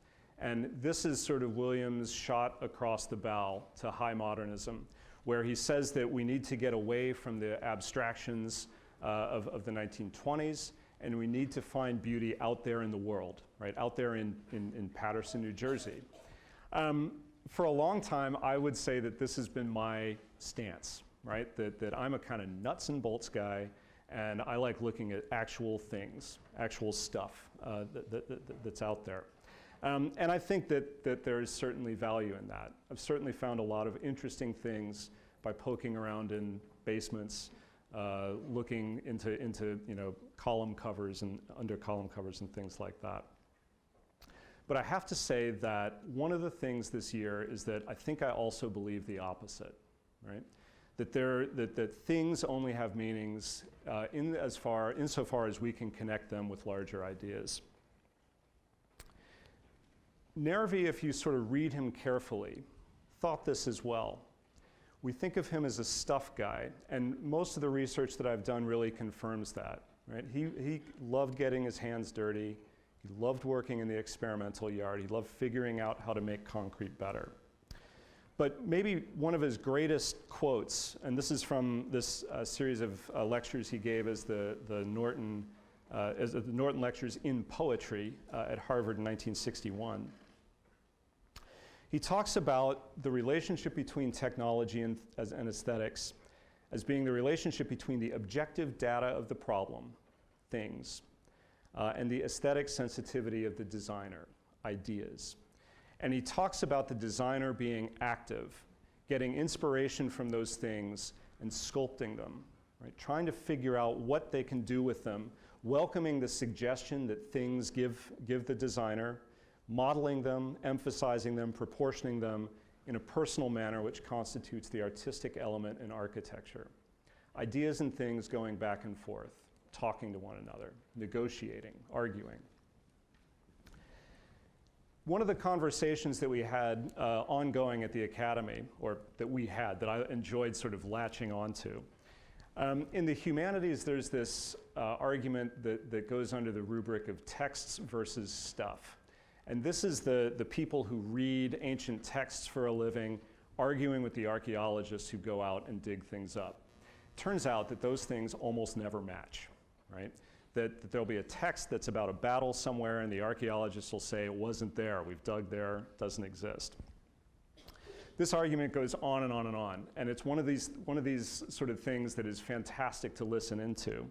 And this is sort of Williams' shot across the bow to high modernism, where he says that we need to get away from the abstractions of the 1920s, and we need to find beauty out there in the world, right? Out there in Paterson, New Jersey. For a long time, I would say that this has been my stance, right? That I'm a kind of nuts and bolts guy, and I like looking at actual things, actual stuff that's out there. And I think that there is certainly value in that. I've certainly found a lot of interesting things by poking around in basements, looking into column covers and under column covers and things like that. But I have to say that one of the things this year is that I think I also believe the opposite, right? That things only have meanings insofar as we can connect them with larger ideas. Nervi, if you sort of read him carefully, thought this as well. We think of him as a stuff guy, and most of the research that I've done really confirms that, right? He loved getting his hands dirty. He loved working in the experimental yard. He loved figuring out how to make concrete better. But maybe one of his greatest quotes, and this is from this series of lectures he gave as the Norton Lectures in Poetry at Harvard in 1961. He talks about the relationship between technology and aesthetics as being the relationship between the objective data of the problem, things, and the aesthetic sensitivity of the designer, ideas. And he talks about the designer being active, getting inspiration from those things and sculpting them, right? Trying to figure out what they can do with them, welcoming the suggestion that things give the designer, modeling them, emphasizing them, proportioning them in a personal manner which constitutes the artistic element in architecture. Ideas and things going back and forth, talking to one another, negotiating, arguing. One of the conversations that we had ongoing at the Academy, or that I enjoyed sort of latching onto. In the humanities, there's this argument that goes under the rubric of texts versus stuff. And this is the people who read ancient texts for a living, arguing with the archaeologists who go out and dig things up. Turns out that those things almost never match, right? That there'll be a text that's about a battle somewhere, and the archaeologists will say, it wasn't there, we've dug there, doesn't exist. This argument goes on and on and on, and it's one of these sort of things that is fantastic to listen into.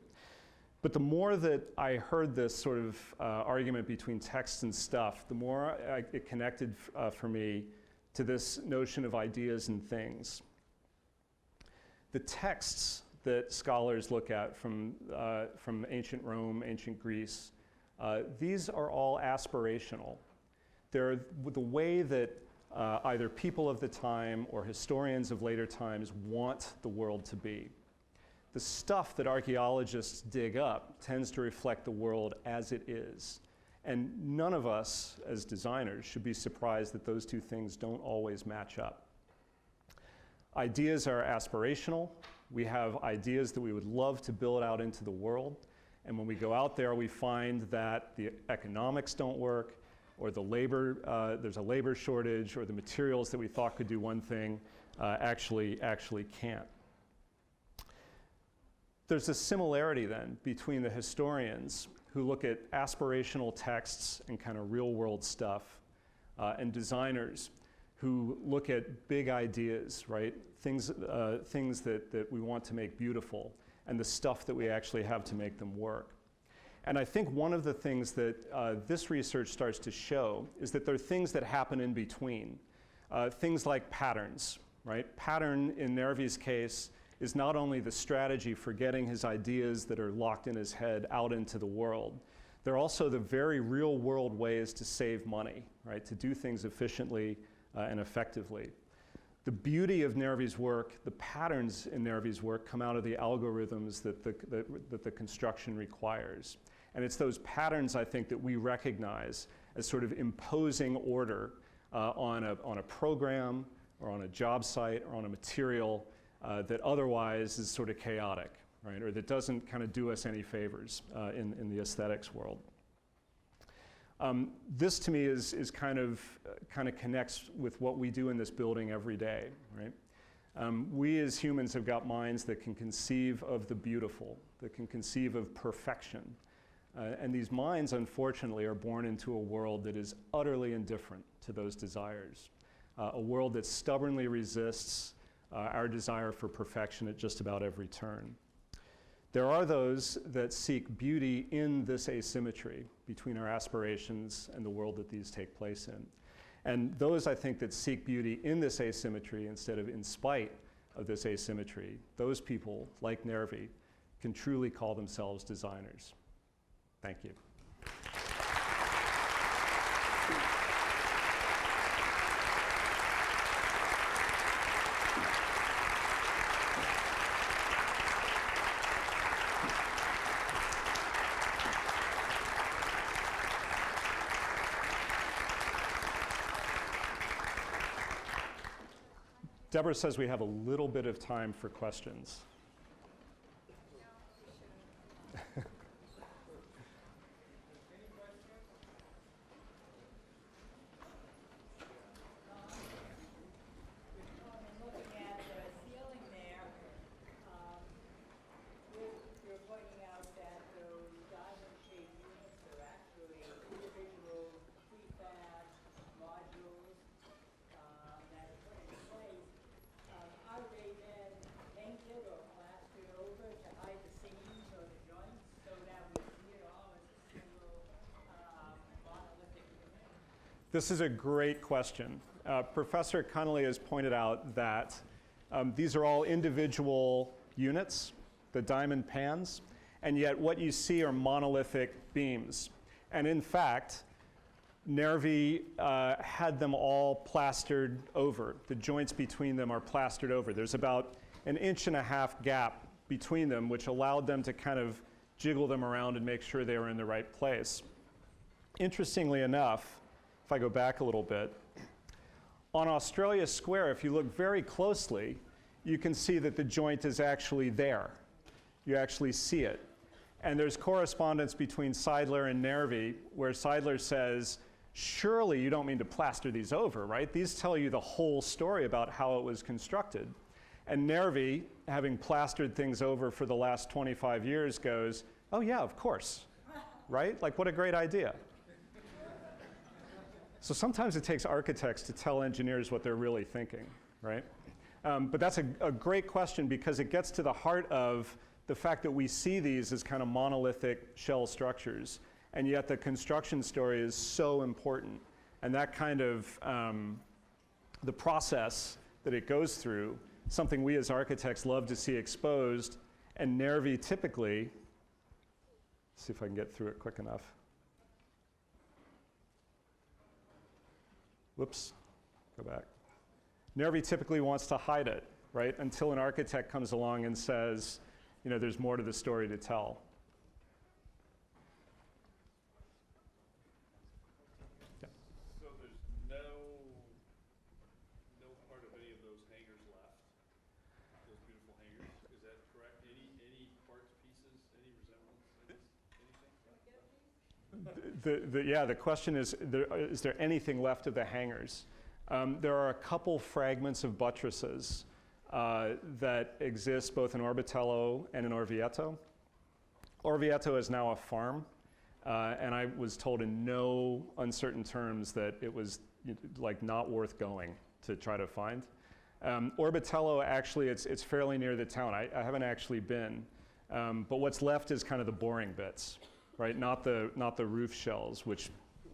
But the more that I heard this sort of argument between text and stuff, the more it connected for me to this notion of ideas and things. The texts that scholars look at from ancient Rome, ancient Greece, these are all aspirational. They're the way that either people of the time or historians of later times want the world to be. The stuff that archaeologists dig up tends to reflect the world as it is. And none of us as designers should be surprised that those two things don't always match up. Ideas are aspirational. We have ideas that we would love to build out into the world. And when we go out there, we find that the economics don't work, or the labor, there's a labor shortage, or the materials that we thought could do one thing actually can't. There's a similarity then between the historians who look at aspirational texts and kind of real world stuff and designers who look at big ideas, right? Things that we want to make beautiful and the stuff that we actually have to make them work. And I think one of the things that this research starts to show is that there are things that happen in between. Things like patterns, right? Pattern in Nervi's case is not only the strategy for getting his ideas that are locked in his head out into the world, they're also the very real world ways to save money, right? To do things efficiently and effectively. The beauty of Nervi's work, the patterns in Nervi's work come out of the algorithms that the construction requires. And it's those patterns, I think, that we recognize as sort of imposing order on a program or on a job site or on a material that otherwise is sort of chaotic, right? Or that doesn't kind of do us any favors in the aesthetics world. This to me is kind of connects with what we do in this building every day, right? We as humans have got minds that can conceive of the beautiful, that can conceive of perfection. And these minds, unfortunately, are born into a world that is utterly indifferent to those desires. A world that stubbornly resists our desire for perfection at just about every turn. There are those that seek beauty in this asymmetry between our aspirations and the world that these take place in. And those, I think, that seek beauty in this asymmetry instead of in spite of this asymmetry, those people, like Nervi, can truly call themselves designers. Thank you. Deborah says we have a little bit of time for questions. This is a great question. Professor Connolly has pointed out that these are all individual units, the diamond pans, and yet what you see are monolithic beams. And in fact, Nervi had them all plastered over. The joints between them are plastered over. There's about an 1.5 inch gap between them, which allowed them to kind of jiggle them around and make sure they were in the right place. Interestingly enough, if I go back a little bit, on Australia Square, if you look very closely, you can see that the joint is actually there. You actually see it. And there's correspondence between Seidler and Nervi, where Seidler says, surely you don't mean to plaster these over, right? These tell you the whole story about how it was constructed. And Nervi, having plastered things over for the last 25 years, goes, oh yeah, of course, right? Like, what a great idea. So sometimes it takes architects to tell engineers what they're really thinking, right? But that's a great question because it gets to the heart of the fact that we see these as kind of monolithic shell structures, and yet the construction story is so important. And that kind of, the process that it goes through, something we as architects love to see exposed, and Nervi typically, let's see if I can get through it quick enough. Whoops, go back. Nervi typically wants to hide it, right? Until an architect comes along and says, you know, there's more to the story to tell. Yeah. So there's no part of any of those hangers left, those beautiful hangers, is that correct? Any parts, pieces, any resemblance, anything? Yeah, the question is there anything left of the hangars? There are a couple fragments of buttresses that exist both in Orbitello and in Orvieto. Orvieto is now a farm, and I was told in no uncertain terms that it was like not worth going to try to find. Orbitello, actually, it's fairly near the town. I haven't actually been, but what's left is kind of the boring bits, right? Not the roof shells, which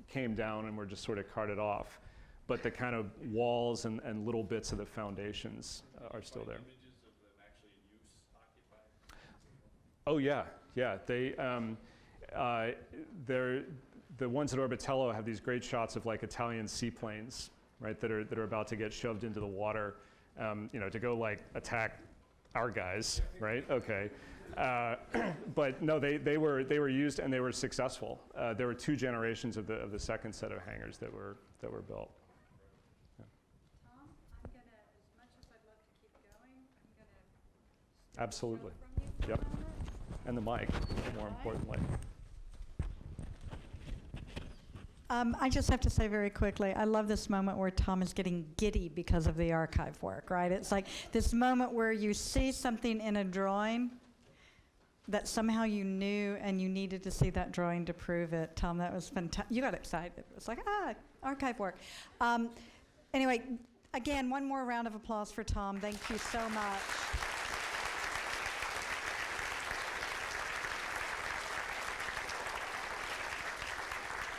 came down and were just sort of carted off, but the kind of walls and little bits of the foundations are still there. Images of them actually in use, occupied? Oh yeah. They're the ones at Orbitello have these great shots of like Italian seaplanes, right? That are about to get shoved into the water, you know, to go like attack our guys, right? Okay. But no, they were used and they were successful. There were 2 generations of the second set of hangars that were built. Yeah. Tom, I'm gonna, as much as I'd love to keep going, I'm gonna Absolutely. from you. Yep. And the mic, more importantly. I just have to say very quickly, I love this moment where Tom is getting giddy because of the archive work, right? It's like this moment where you see something in a drawing that somehow you knew and you needed to see that drawing to prove it. Tom, that was fantastic. You got excited. It was like, archive work. Anyway, again, one more round of applause for Tom. Thank you so much.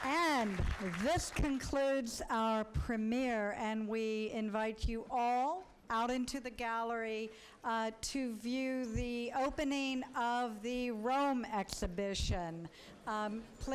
And this concludes our premiere, and we invite you all out into the gallery to view the opening of the Rome exhibition. Please